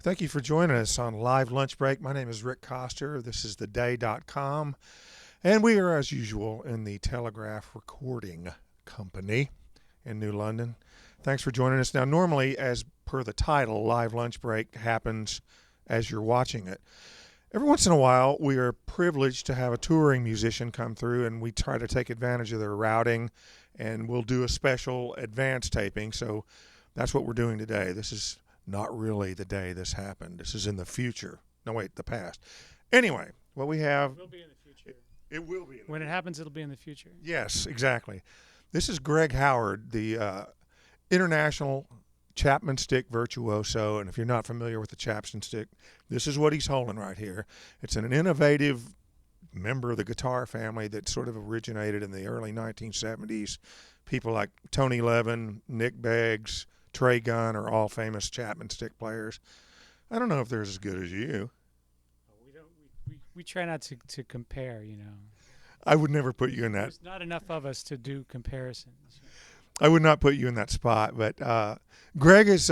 Thank you for joining us on Live Lunch Break. My name is Rick Coster. This is theday.com. And we are, as usual, in the Telegraph Recording Company in New London. Thanks for joining us. Now, normally, as per the title, Live Lunch Break happens as you're watching it. Every once in a while, we are privileged to have a touring musician come through, and we try to take advantage of their routing, and we'll do a special advance taping. So that's what we're doing today. This is not really the day this happened. This is in the future. No, wait, the past. Anyway, what we have. It will be in the future. It will be. When it happens, it'll be in the future. Yes, exactly. This is Greg Howard, the international Chapman stick virtuoso. And if you're not familiar with the Chapman stick, this is what he's holding right here. It's an innovative member of the guitar family that sort of originated in the early 1970s. People like Tony Levin, Nick Beggs, Trey Gunn are all famous Chapman stick players. I don't know if they're as good as you. We don't. We try not to compare. You know. I would never put you in that. There's not enough of us to do comparisons. I would not put you in that spot. But Greg has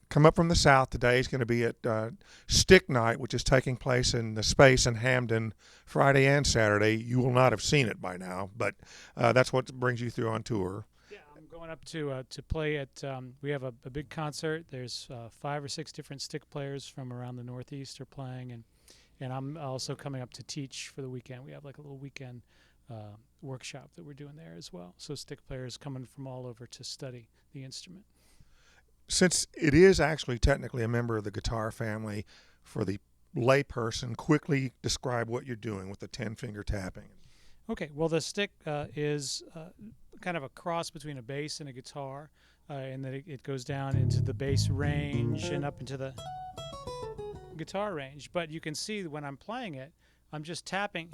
come up from the South today. He's going to be at Stick Night, which is taking place in the Space in Hamden Friday and Saturday. You will not have seen it by now, but that's what brings you through on tour. Yeah, I'm going up to play at. We have a big concert. There's 5 or 6 different stick players from around the Northeast are playing, and I'm also coming up to teach for the weekend. We have like a little weekend workshop that we're doing there as well. So stick players coming from all over to study the instrument. Since it is actually technically a member of the guitar family, for the layperson, quickly describe what you're doing with the 10-finger tapping. Okay, well, the stick is kind of a cross between a bass and a guitar, in that it goes down into the bass range and up into the guitar range. But you can see when I'm playing it, I'm just tapping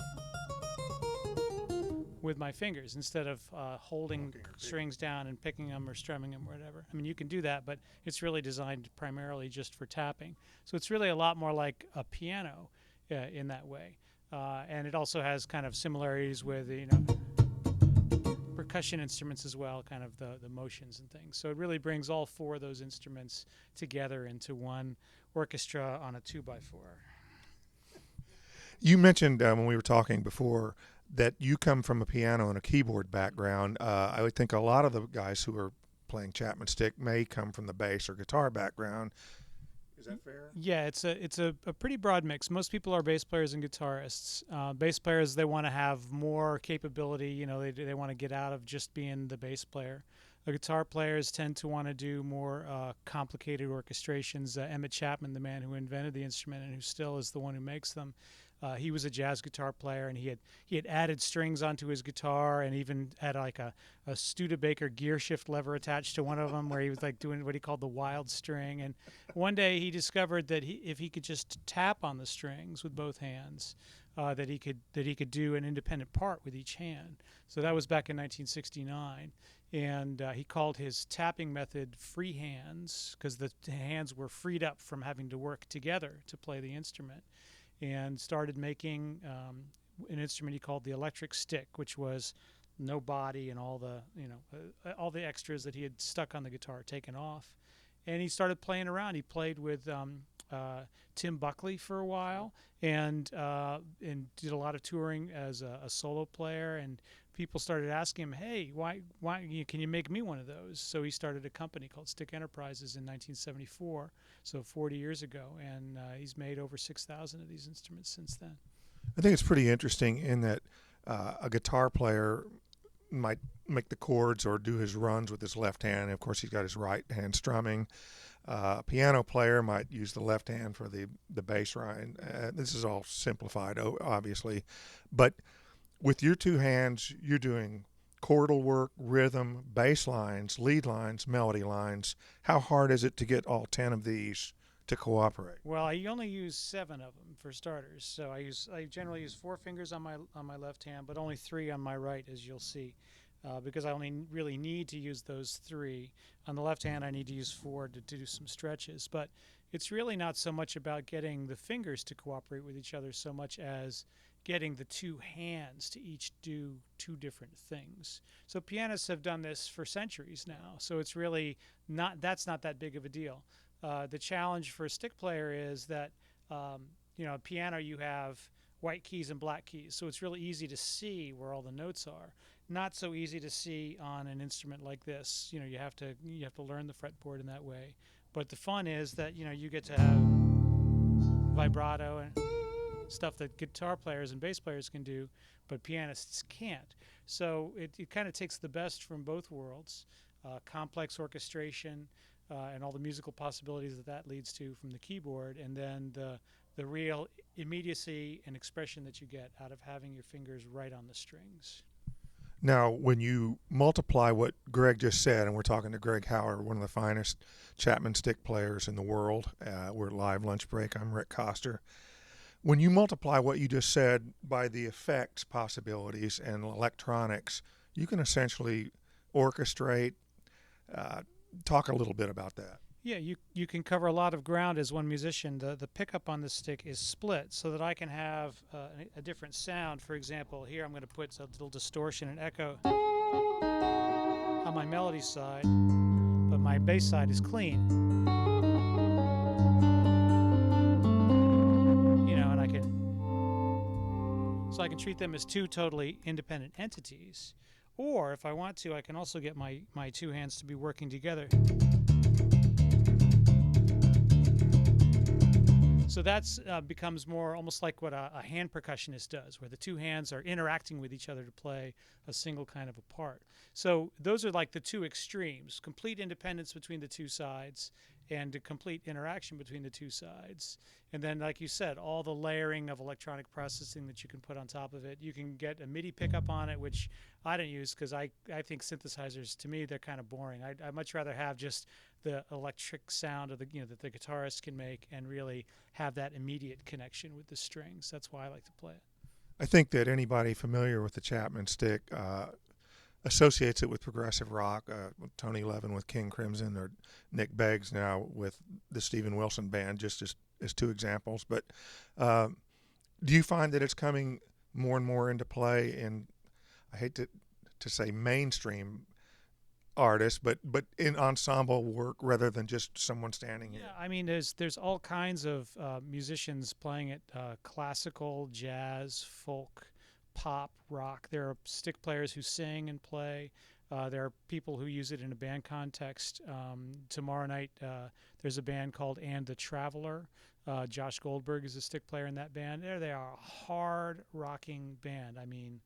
with my fingers instead of holding strings down and picking them or strumming them or whatever. I mean, you can do that, but it's really designed primarily just for tapping. So it's really a lot more like a piano in that way. And it also has kind of similarities with, percussion instruments as well, kind of the motions and things. So it really brings all 4 of those instruments together into one orchestra on a 2x4. You mentioned when we were talking before that you come from a piano and a keyboard background. I would think a lot of the guys who are playing Chapman stick may come from the bass or guitar background. Is that fair? Yeah, it's a pretty broad mix. Most people are bass players and guitarists. Bass players, they want to have more capability. You know, they want to get out of just being the bass player. The guitar players tend to want to do more complicated orchestrations. Emmett Chapman, the man who invented the instrument and who still is the one who makes them, he was a jazz guitar player, and he had added strings onto his guitar, and even had like a Studebaker gear shift lever attached to one of them, where he was like doing what he called the wild string. And one day he discovered that if he could just tap on the strings with both hands, that he could do an independent part with each hand. So that was back in 1969. And he called his tapping method free hands, because the hands were freed up from having to work together to play the instrument, and started making an instrument he called the electric stick, which was no body and all the extras that he had stuck on the guitar taken off. And he started playing around. He played with Tim Buckley for a while, and did a lot of touring as a solo player. And people started asking him, "Hey, why can you make me one of those?" So he started a company called Stick Enterprises in 1974, so 40 years ago, and he's made over 6,000 of these instruments since then. I think it's pretty interesting in that a guitar player might make the chords or do his runs with his left hand. Of course, he's got his right hand strumming. A piano player might use the left hand for the bass line. This is all simplified, obviously. But with your 2 hands, you're doing chordal work, rhythm, bass lines, lead lines, melody lines. How hard is it to get all 10 of these to cooperate? Well, I only use 7 of them for starters. So I generally use 4 fingers on my left hand, but only 3 on my right, as you'll see, because I only really need to use those 3. On the left hand, I need to use 4 to do some stretches. But it's really not so much about getting the fingers to cooperate with each other so much as getting the 2 hands to each do 2 different things. So pianists have done this for centuries now. So it's really not that big of a deal. The challenge for a stick player is that piano you have white keys and black keys, so it's really easy to see where all the notes are. Not so easy to see on an instrument like this. You have to learn the fretboard in that way. But the fun is that you get to have vibrato and stuff that guitar players and bass players can do, but pianists can't. So it kind of takes the best from both worlds, complex orchestration and all the musical possibilities that leads to from the keyboard, and then the real immediacy and expression that you get out of having your fingers right on the strings. Now, when you multiply what Greg just said, and we're talking to Greg Howard, one of the finest Chapman stick players in the world. We're at Live Lunch Break. I'm Rick Coster. When you multiply what you just said by the effects possibilities and electronics, you can essentially orchestrate. Talk a little bit about that. Yeah, you can cover a lot of ground as one musician. The pickup on the stick is split so that I can have a different sound. For example, here I'm going to put a little distortion and echo on my melody side, but my bass side is clean. And I can treat them as two totally independent entities. Or if I want to, I can also get my two hands to be working together. So that's becomes more almost like what a hand percussionist does, where the two hands are interacting with each other to play a single kind of a part. So those are like the two extremes: complete independence between the two sides and a complete interaction between the two sides. And then, like you said, all the layering of electronic processing that you can put on top of it. You can get a MIDI pickup on it, which I don't use because I think synthesizers, to me, they're kind of boring. I'd much rather have just the electric sound of that the guitarist can make and really have that immediate connection with the strings. That's why I like to play it. I think that anybody familiar with the Chapman stick associates it with progressive rock. Tony Levin with King Crimson, or Nick Beggs now with the Steven Wilson Band, just as two examples. But do you find that it's coming more and more into play in, I hate to say mainstream artists, but in ensemble work rather than just someone standing here? Yeah, I mean, there's all kinds of musicians playing it: classical, jazz, folk, pop, rock. There are stick players who sing and play. There are people who use it in a band context. Tomorrow night, there's a band called And the Traveler. Josh Goldberg is a stick player in that band. There they are, a hard rocking band. I mean,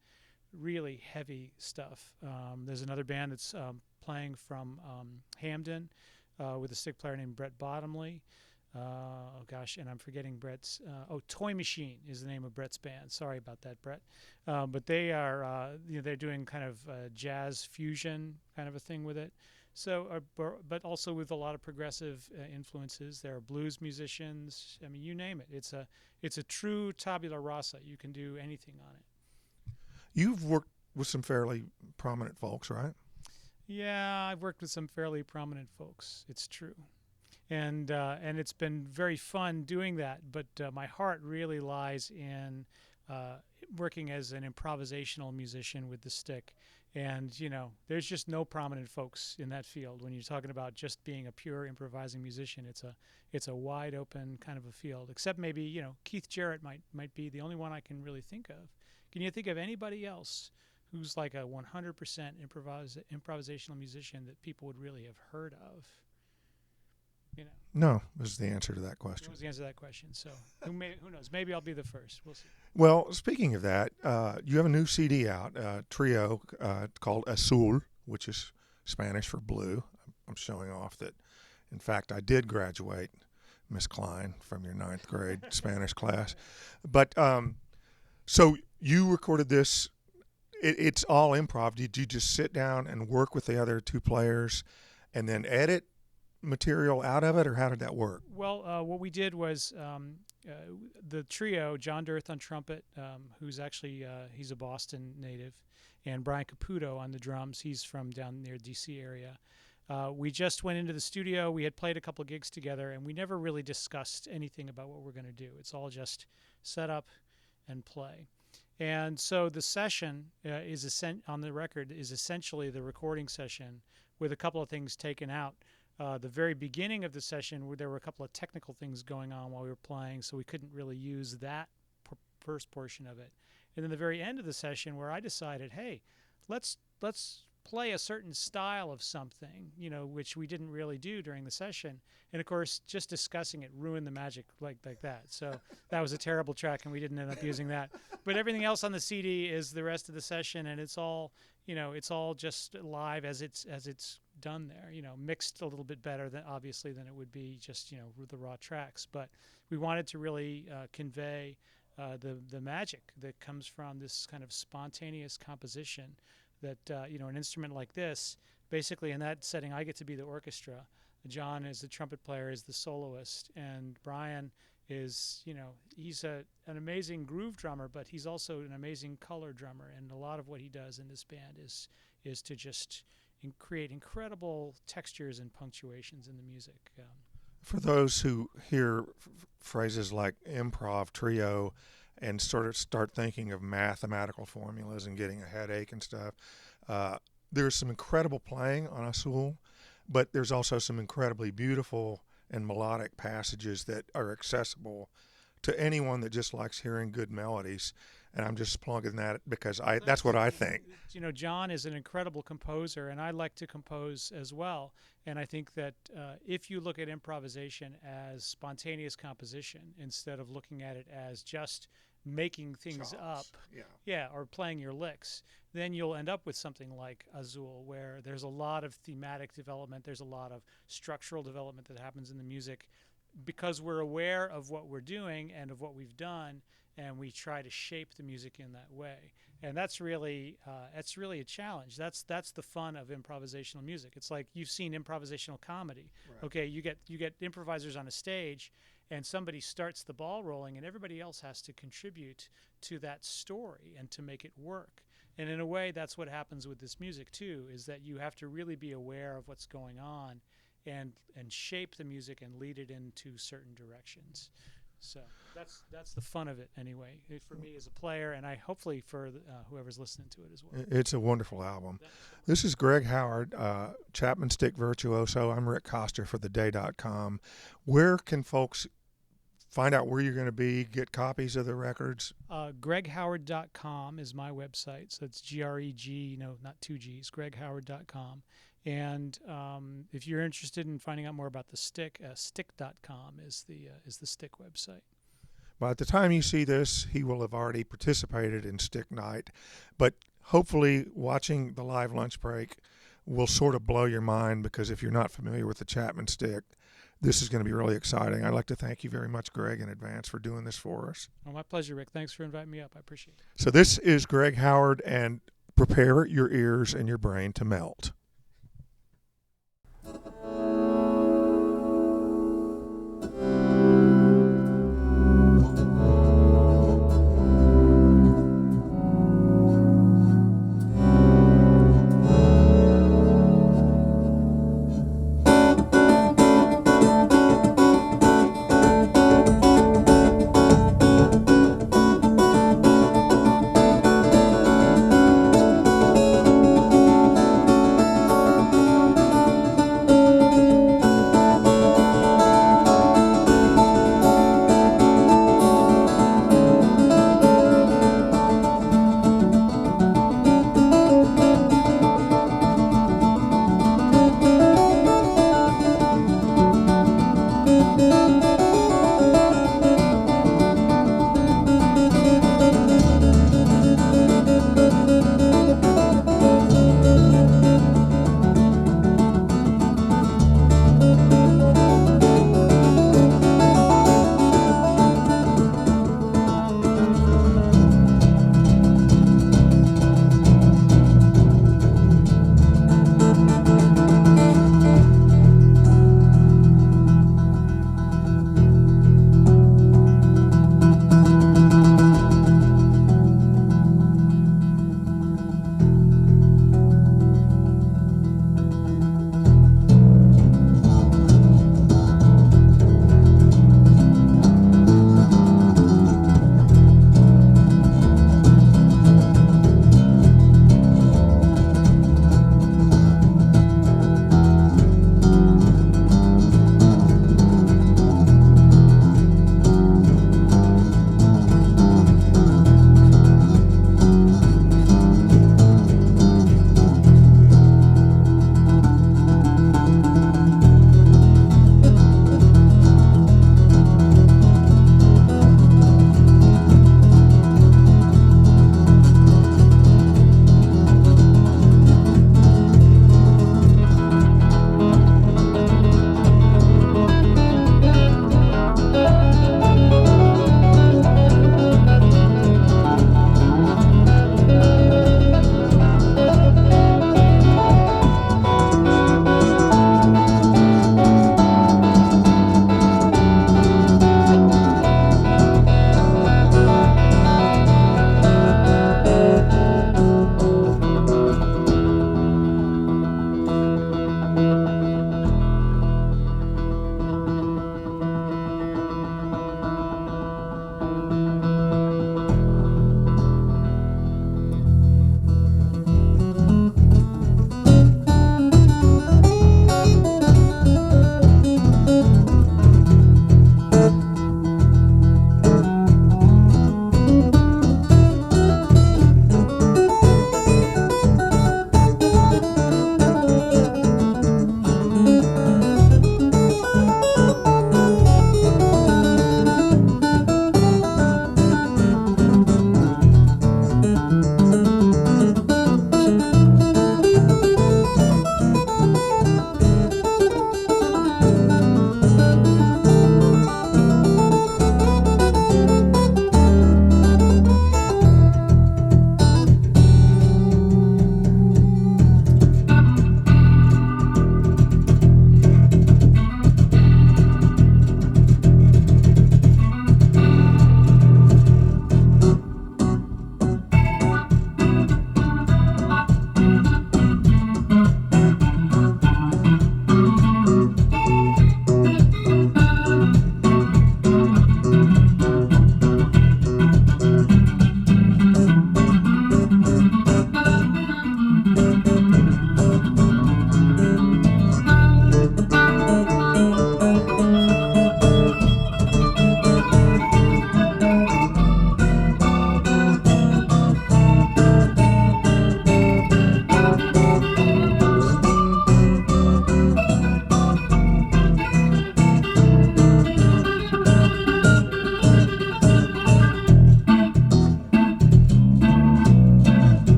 really heavy stuff. There's another band that's playing from Hamden with a stick player named Brett Bottomley. And I'm forgetting Brett's. Toy Machine is the name of Brett's band. Sorry about that, Brett. But they are, they're doing kind of jazz fusion kind of a thing with it. So, but also with a lot of progressive influences. There are blues musicians. I mean, you name it. It's a true tabula rasa. You can do anything on it. You've worked with some fairly prominent folks, right? Yeah, I've worked with some fairly prominent folks. It's true. And it's been very fun doing that. But my heart really lies in working as an improvisational musician with the stick. And there's just no prominent folks in that field. When you're talking about just being a pure improvising musician, it's a wide open kind of a field. Except maybe Keith Jarrett might be the only one I can really think of. Can you think of anybody else who's like a 100% improvisational musician that people would really have heard of? No, was the answer to that question. That was the answer to that question. So who knows? Maybe I'll be the first. We'll see. Well, speaking of that, you have a new CD out, a trio called Azul, which is Spanish for blue. I'm showing off that, in fact, I did graduate, Miss Klein, from your 9th grade Spanish class. But so you recorded this. It's all improv. Did you just sit down and work with the other two players and then edit material out of it, or how did that work? Well, what we did was the trio, John Dirth on trumpet, who's actually he's a Boston native, and Brian Caputo on the drums. He's from down near D.C. area. We just went into the studio. We had played a couple of gigs together, and we never really discussed anything about what we're going to do. It's all just set up and play. And so the session on the record is essentially the recording session with a couple of things taken out. The very beginning of the session, where there were a couple of technical things going on while we were playing, so we couldn't really use that first portion of it. And then the very end of the session, where I decided, hey, let's play a certain style of something, which we didn't really do during the session. And of course, just discussing it ruined the magic like that. So that was a terrible track, and we didn't end up using that. But everything else on the CD is the rest of the session, and it's all just live as it's done there. Mixed a little bit better than it would be just the raw tracks. But we wanted to really convey the magic that comes from this kind of spontaneous composition. That an instrument like this, basically in that setting, I get to be the orchestra. John is the trumpet player, is the soloist, and Brian is he's an amazing groove drummer, but he's also an amazing color drummer. And a lot of what he does in this band is to just create incredible textures and punctuations in the music. For those who hear phrases like improv, trio, and sort of start thinking of mathematical formulas and getting a headache and stuff, there's some incredible playing on Azul, but there's also some incredibly beautiful and melodic passages that are accessible to anyone that just likes hearing good melodies. And I'm just plugging that because that's what I think. John is an incredible composer, and I like to compose as well. And I think that if you look at improvisation as spontaneous composition instead of looking at it as just making things up, or playing your licks, then you'll end up with something like Azul, where there's a lot of thematic development, there's a lot of structural development that happens in the music because we're aware of what we're doing and of what we've done, and we try to shape the music in that way. And that's really a challenge. That's the fun of improvisational music. It's like you've seen improvisational comedy. Right. Okay, you get improvisers on a stage, and somebody starts the ball rolling, and everybody else has to contribute to that story and to make it work. And in a way, that's what happens with this music too, is that you have to really be aware of what's going on and shape the music and lead it into certain directions. So that's the fun of it anyway, for me as a player, and hopefully for whoever's listening to it as well. It's a wonderful album. This is Greg Howard, Chapman Stick Virtuoso. I'm Rick Coster for theday.com. Where can folks find out where you're going to be, get copies of the records? GregHoward.com is my website. So it's Greg, not two G's, GregHoward.com. And if you're interested in finding out more about the Stick, Stick.com is the Stick website. By the time you see this, he will have already participated in Stick Night. But hopefully watching the live lunch break will sort of blow your mind, because if you're not familiar with the Chapman Stick, this is going to be really exciting. I'd like to thank you very much, Greg, in advance for doing this for us. Oh, my pleasure, Rick. Thanks for inviting me up. I appreciate it. So this is Greg Howard, and prepare your ears and your brain to melt.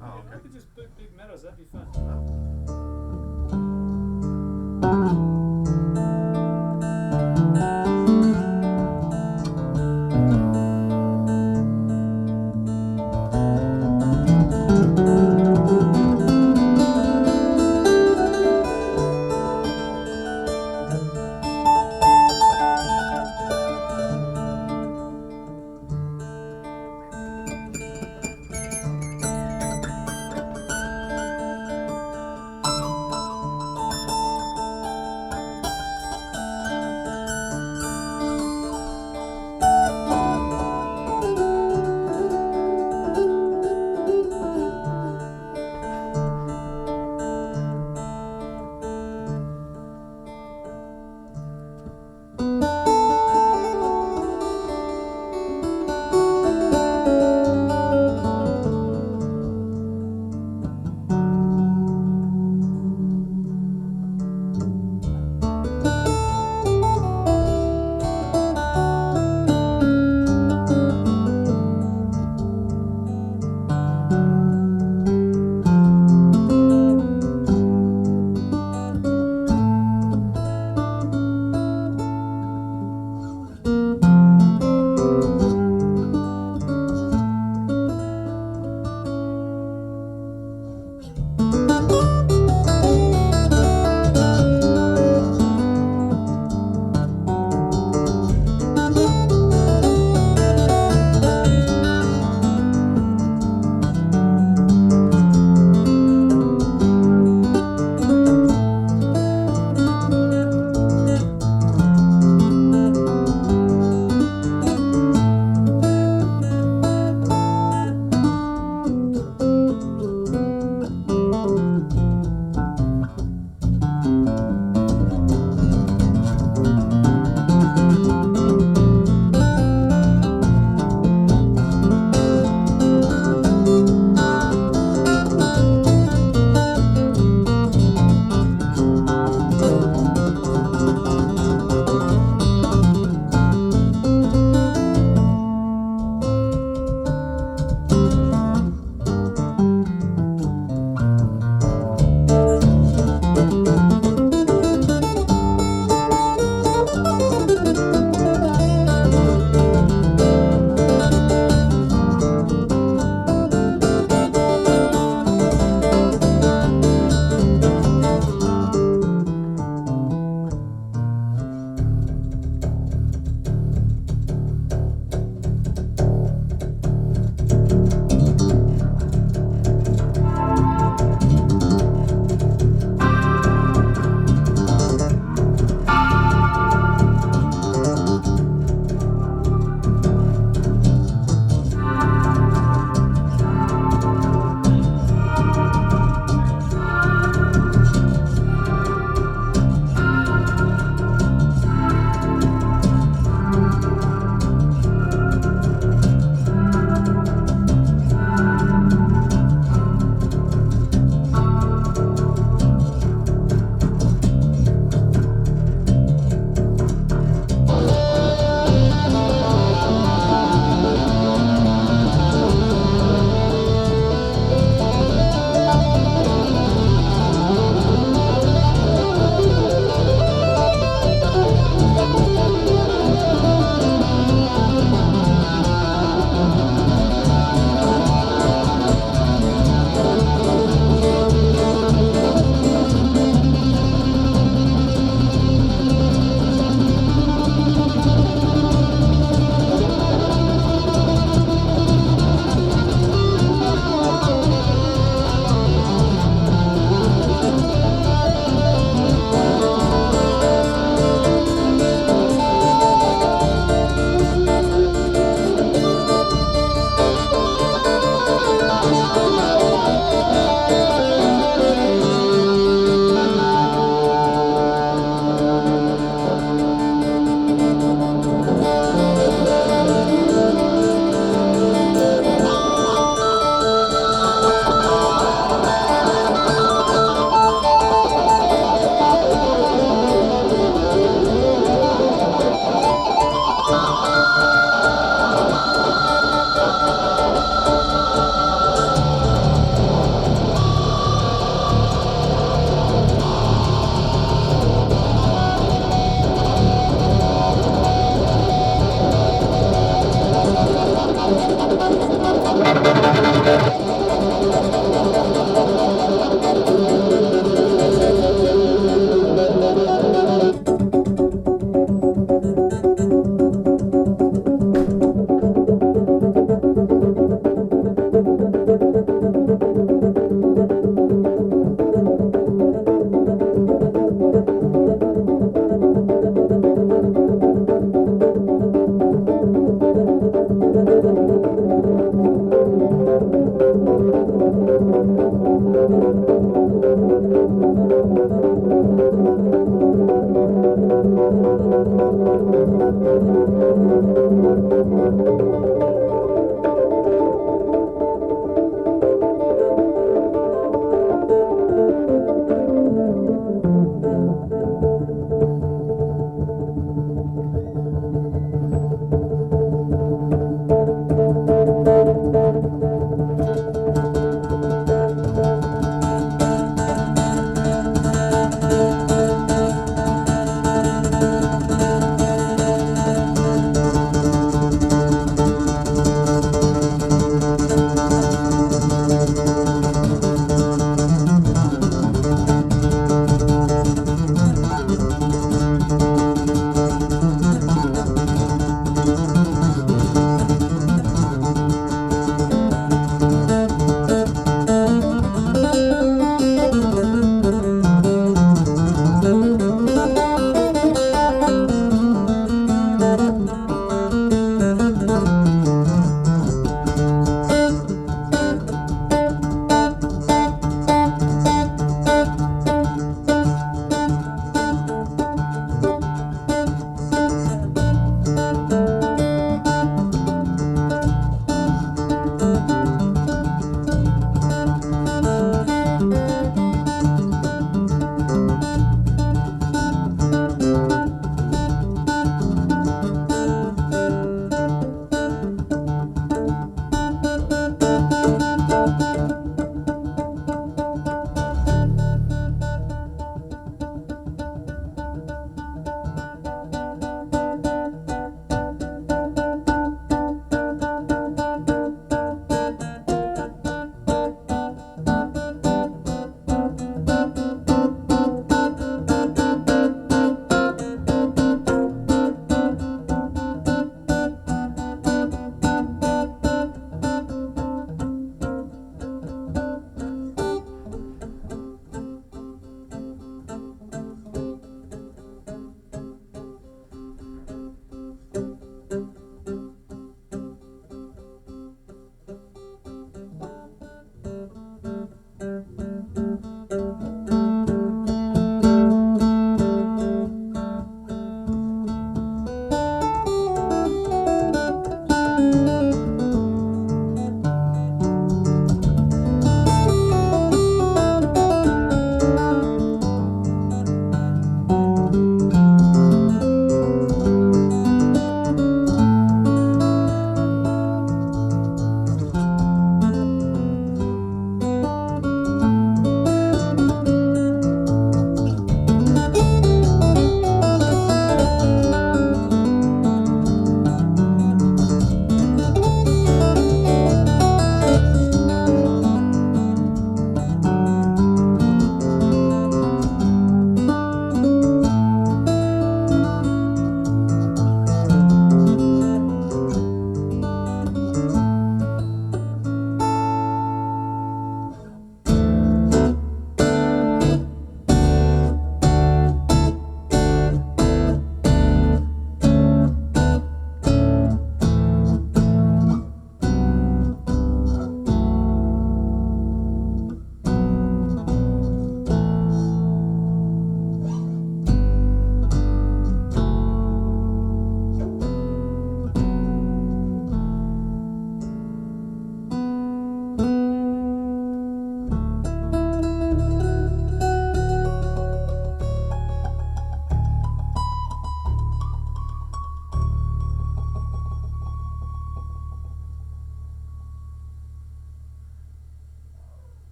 Oh, I okay. could just put big meadows. That'd be fun.